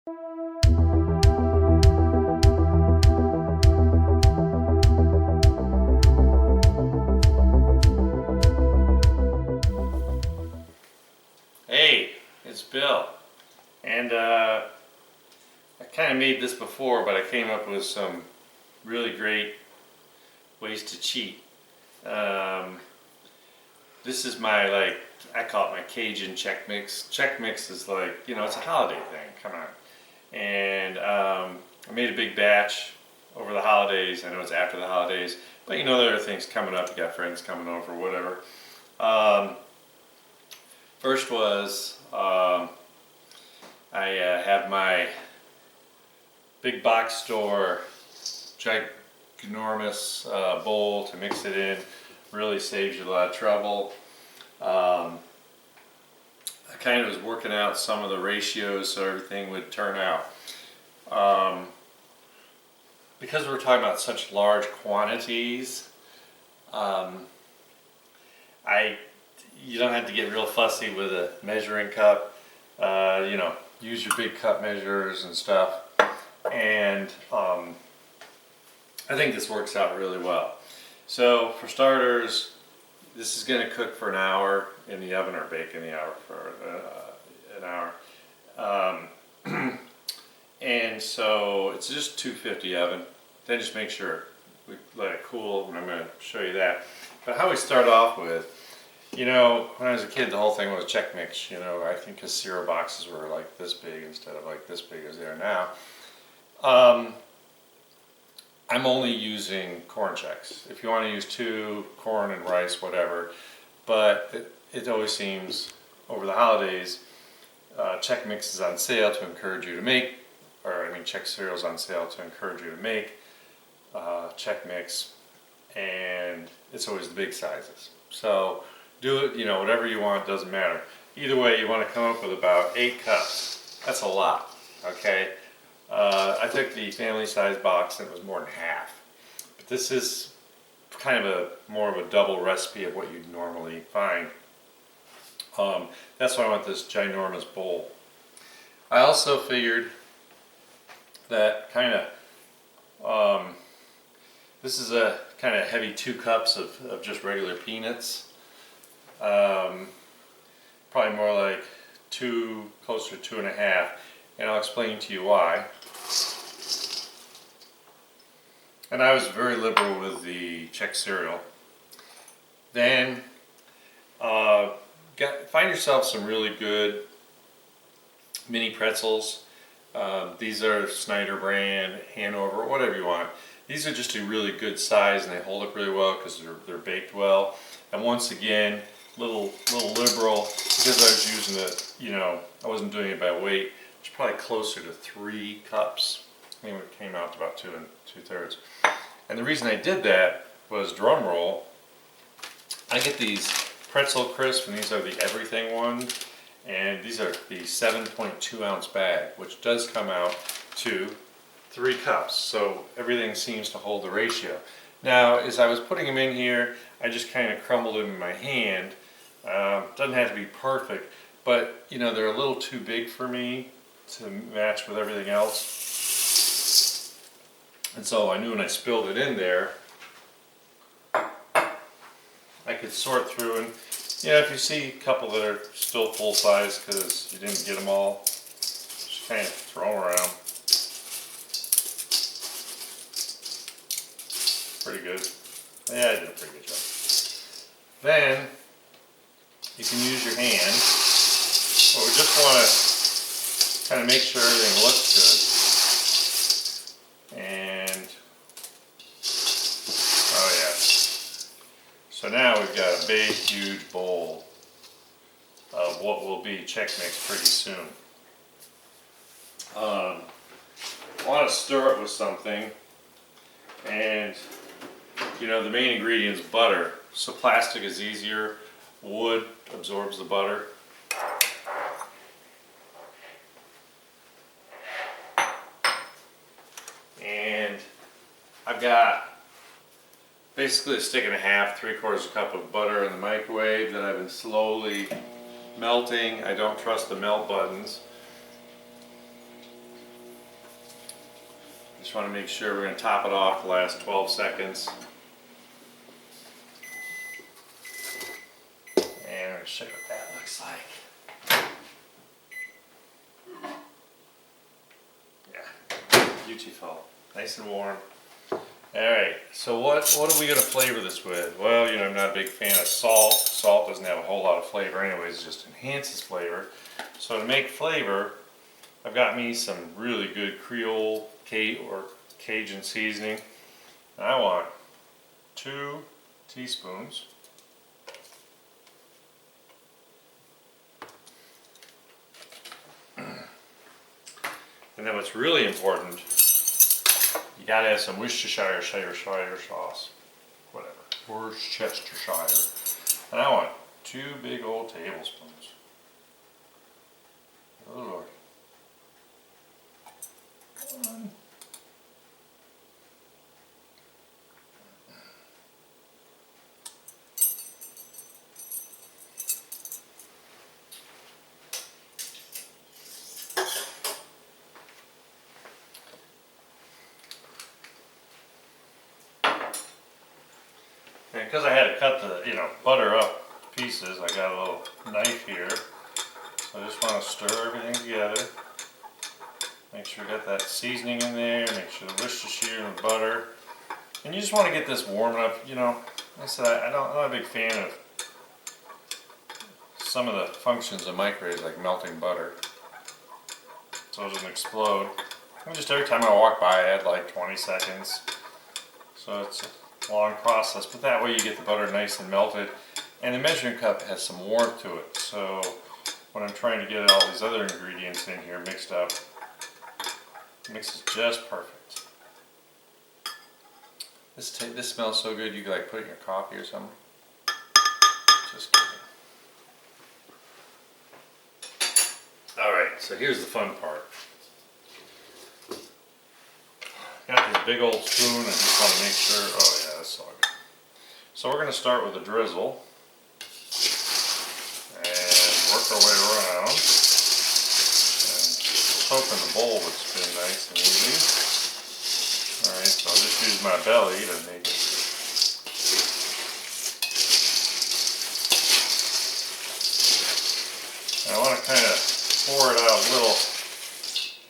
Hey, it's Bill, and I kind of made this before, but I came up with some really great ways to cheat. This is my, I call it my Cajun Chex Mix. Chex Mix is it's a holiday thing, come on. And I made a big batch over the holidays. I know it's after the holidays, but there are things coming up. You got friends coming over, whatever. First was, I have my big box store ginormous bowl to mix it in. Really saves you a lot of trouble. I kind of was working out some of the ratios so everything would turn out. Because we're talking about such large quantities, you don't have to get real fussy with a measuring cup. Use your big cup measures and stuff. And I think this works out really well. So for starters, this is going to cook for an hour in the oven or bake in the oven for an hour. And so it's just 250 oven. Then just make sure we let it cool, and I'm going to show you that. But how we start off with, when I was a kid, the whole thing was Chex Mix. I think because cereal boxes were like this big instead of like this big as they are now. I'm only using corn Chex. If you want to use two, corn and rice, whatever. But it always seems over the holidays, Chex Mix is on sale to encourage you to make, Chex cereal is on sale to encourage you to make Chex Mix, and it's always the big sizes. So do it, whatever you want, doesn't matter. Either way, you want to come up with about 8 cups. That's a lot, okay? I took the family size box and it was more than half. But this is kind of more of a double recipe of what you'd normally find. That's why I want this ginormous bowl. I also figured that this is a kind of heavy 2 cups of just regular peanuts. Probably more like 2, closer to 2.5. And I'll explain to you why. And I was very liberal with the Chex cereal. Then find yourself some really good mini pretzels. These are Snyder brand, Hanover, whatever you want. These are just a really good size, and they hold up really well because they're baked well. And once again, little liberal, because I was using it, I wasn't doing it by weight. It's probably closer to 3 cups. I think it came out to about 2 2/3. And the reason I did that was, drum roll, I get these pretzel crisp, and these are the everything ones, and these are the 7.2 ounce bag, which does come out to 3 cups. So everything seems to hold the ratio. Now, as I was putting them in here, I just kind of crumbled them in my hand. Doesn't have to be perfect, but they're a little too big for me to match with everything else. And so I knew when I spilled it in there, I could sort through, and if you see a couple that are still full size because you didn't get them all, just kind of throw them around. Pretty good. Yeah, I did a pretty good job. Then you can use your hand, but we just want to kind of make sure everything looks good. And oh yeah. So now we've got a big, huge bowl of what will be Chex Mix pretty soon. I want to stir it with something, and the main ingredient is butter. So plastic is easier. Wood absorbs the butter. And I've got basically a stick and a half, 3/4 cup of butter in the microwave that I've been slowly melting. I don't trust the melt buttons. Just want to make sure we're going to top it off the last 12 seconds. And I'm going to show you what that looks like. Yeah, beautiful. Nice and warm. Alright, so what are we going to flavor this with? Well, you know, I'm not a big fan of salt. Salt doesn't have a whole lot of flavor anyways, it just enhances flavor. So to make flavor, I've got me some really good Creole or Cajun seasoning. And I want 2 teaspoons. And then what's really important, you gotta have some Worcestershire sauce. Whatever. Worcestershire. And I want 2 big old tablespoons. Oh Lord. 1. And because I had to cut the, butter up pieces, I got a little knife here. So I just want to stir everything together. Make sure you got that seasoning in there, make sure the Worcestershire and the butter. And you just want to get this warm enough, like I said, I'm not a big fan of some of the functions of microwaves, like melting butter. So it doesn't explode. And just every time I walk by, I add like 20 seconds. So it's a long process, but that way you get the butter nice and melted. And the measuring cup has some warmth to it. So when I'm trying to get all these other ingredients in here mixed up, it mixes just perfect. This smells so good you could like put it in your coffee or something. Just kidding. Alright, so here's the fun part. Got this big old spoon, I just want to make sure, oh yeah, that's all good. So we're going to start with a drizzle. And work our way around. Hoping the bowl would spin nice and easy. Alright, so I'll just use my belly to make it. And I want to kind of pour it out a little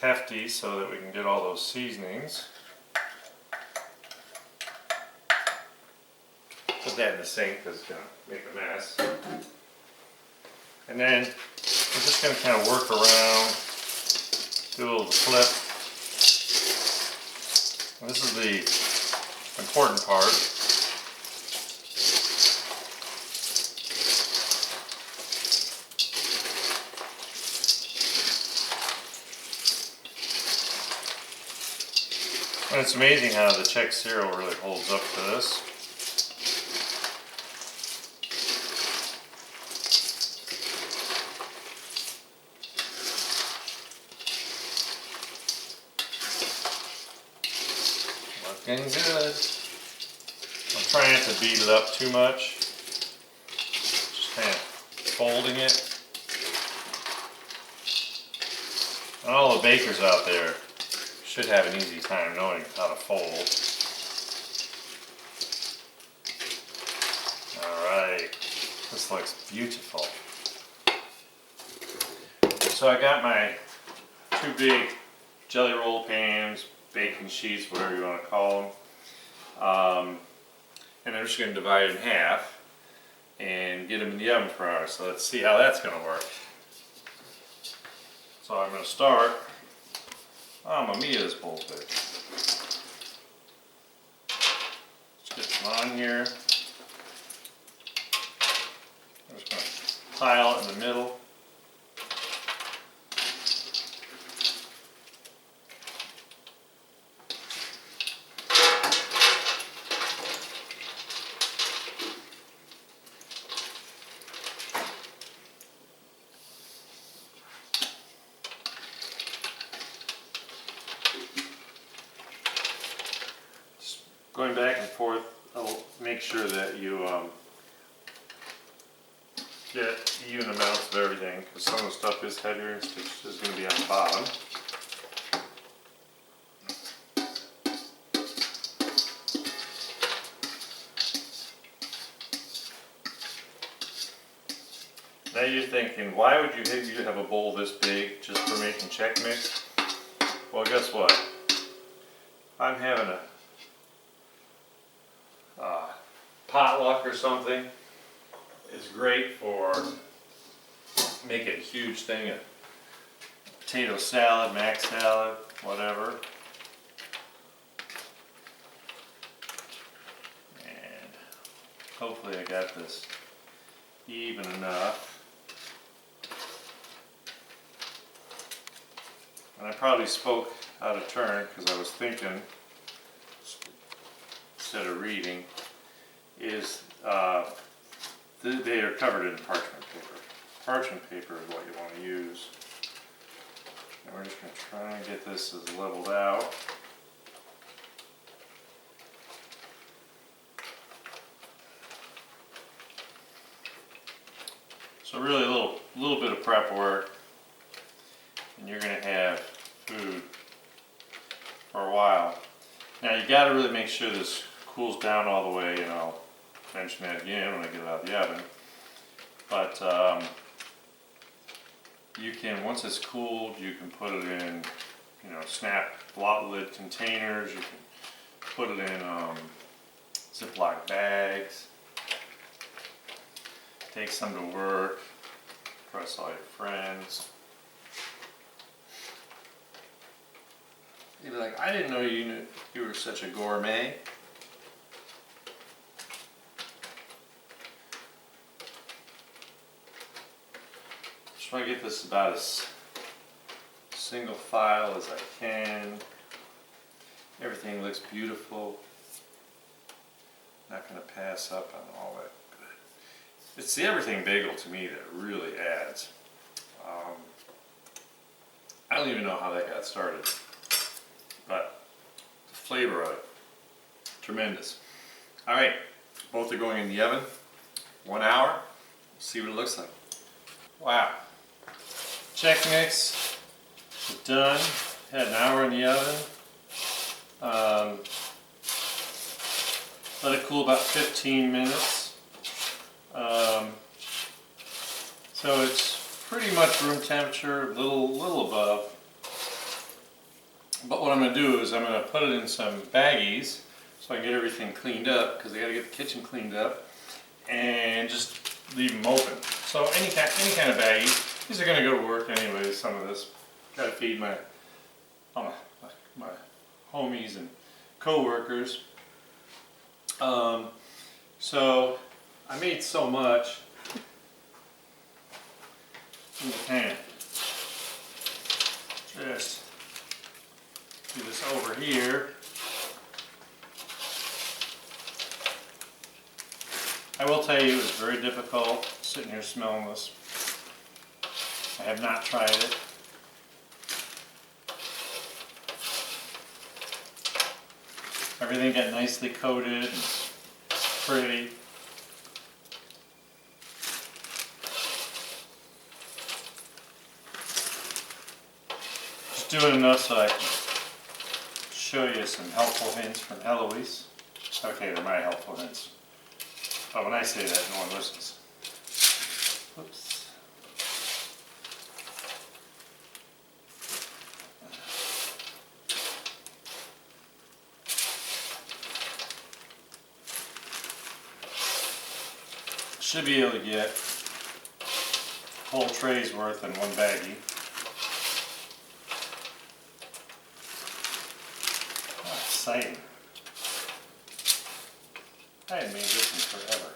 hefty so that we can get all those seasonings. Put that in the sink because it's going to make a mess. And then we're just going to kind of work around. Do a little flip. And this is the important part. And it's amazing how the Chex cereal really holds up to this. Looking good. I'm trying not to beat it up too much. Just kind of folding it. And all the bakers out there should have an easy time knowing how to fold. Alright, this looks beautiful. So I got my 2 big jelly roll pans, baking sheets, whatever you want to call them. And I'm just going to divide it in half and get them in the oven for hours. So let's see how that's going to work. So I'm going to start. Mamma mia, this bowl's big. Let's get some on here. I'm just going to pile it in the middle. Going back and forth, I'll make sure that you get even amounts of everything, because some of the stuff is heavier and is going to be on the bottom. Now you're thinking, why would you have a bowl this big just for making Chex Mix? Well, guess what? I'm having a potluck or something. It's great for making a huge thing of potato salad, mac salad, whatever. And hopefully I got this even enough. And I probably spoke out of turn because I was thinking instead of reading, is they are covered in parchment paper. Parchment paper is what you want to use. And we're just going to try and get this as leveled out. So really a little bit of prep work, and you're going to have food for a while. Now you got to really make sure this cools down all the way, and I'll mention that again when I get it out of the oven. But you can, once it's cooled, you can put it in, snap blot lid containers. You can put it in Ziploc bags. Take some to work. Press all your friends. You'd be like, I didn't know you were such a gourmet. Just want to get this about as single file as I can. Everything looks beautiful. Not going to pass up on all that good. It's the everything bagel to me that really adds. I don't even know how that got started, but the flavor of it, tremendous. All right, both are going in the oven. 1 hour. See what it looks like. Wow. Chex Mix is done. Had an hour in the oven. Let it cool about 15 minutes. So it's pretty much room temperature, a little above. But what I'm going to do is I'm going to put it in some baggies so I can get everything cleaned up, because I got to get the kitchen cleaned up, and just leave them open. So any kind of baggie. These are going to go to work anyway. Some of this got to feed my homies and co-workers. So I made so much. In the pan. Just do this over here. I will tell you, it was very difficult sitting here smelling this. I have not tried it. Everything got nicely coated and pretty. Just do it enough so I can show you some helpful hints from Eloise. Okay, they're my helpful hints. But when I say that, no one listens. Oops. Should be able to get a whole tray's worth in one baggie. Oh, exciting. I hadn't made this in forever.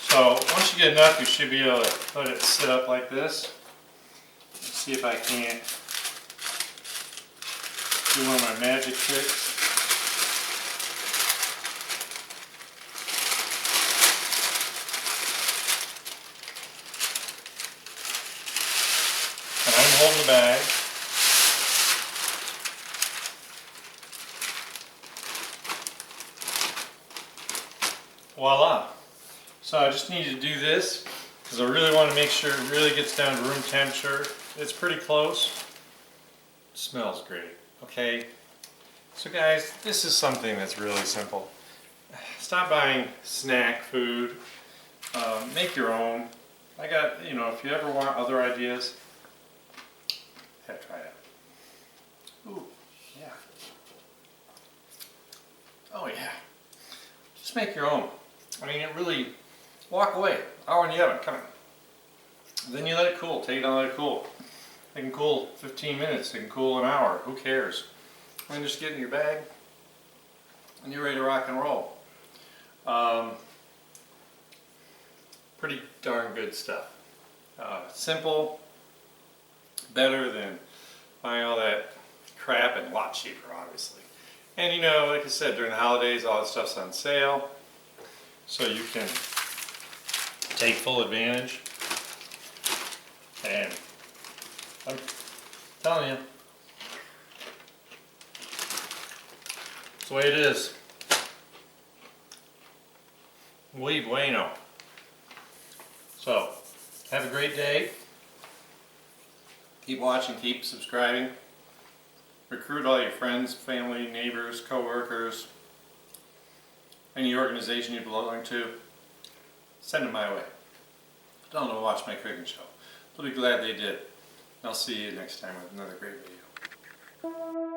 So once you get enough, you should be able to let it sit up like this. Let's see if I can't do one of my magic tricks. And I'm holding the bag. Voila. So I just need to do this because I really want to make sure it really gets down to room temperature. It's pretty close. It smells great. Okay. So guys, this is something that's really simple. Stop buying snack food. Make your own. I got, if you ever want other ideas, try it. Ooh, yeah. Oh yeah. Just make your own. I mean, it really, walk away. Hour in the oven, come on. Then you let it cool. Take it down, let it cool. It can cool 15 minutes. It can cool an hour. Who cares? And just get it in your bag, and you're ready to rock and roll. Pretty darn good stuff. Simple, better than buying all that crap, and a lot cheaper, obviously. And like I said, during the holidays, all that stuff's on sale, so you can take full advantage. And I'm telling you, it's the way it is. Muy bueno. So, have a great day. Keep watching, keep subscribing. Recruit all your friends, family, neighbors, co-workers, any organization you belong to. Send them my way. Tell them to watch my cooking show. They'll be glad they did. I'll see you next time with another great video.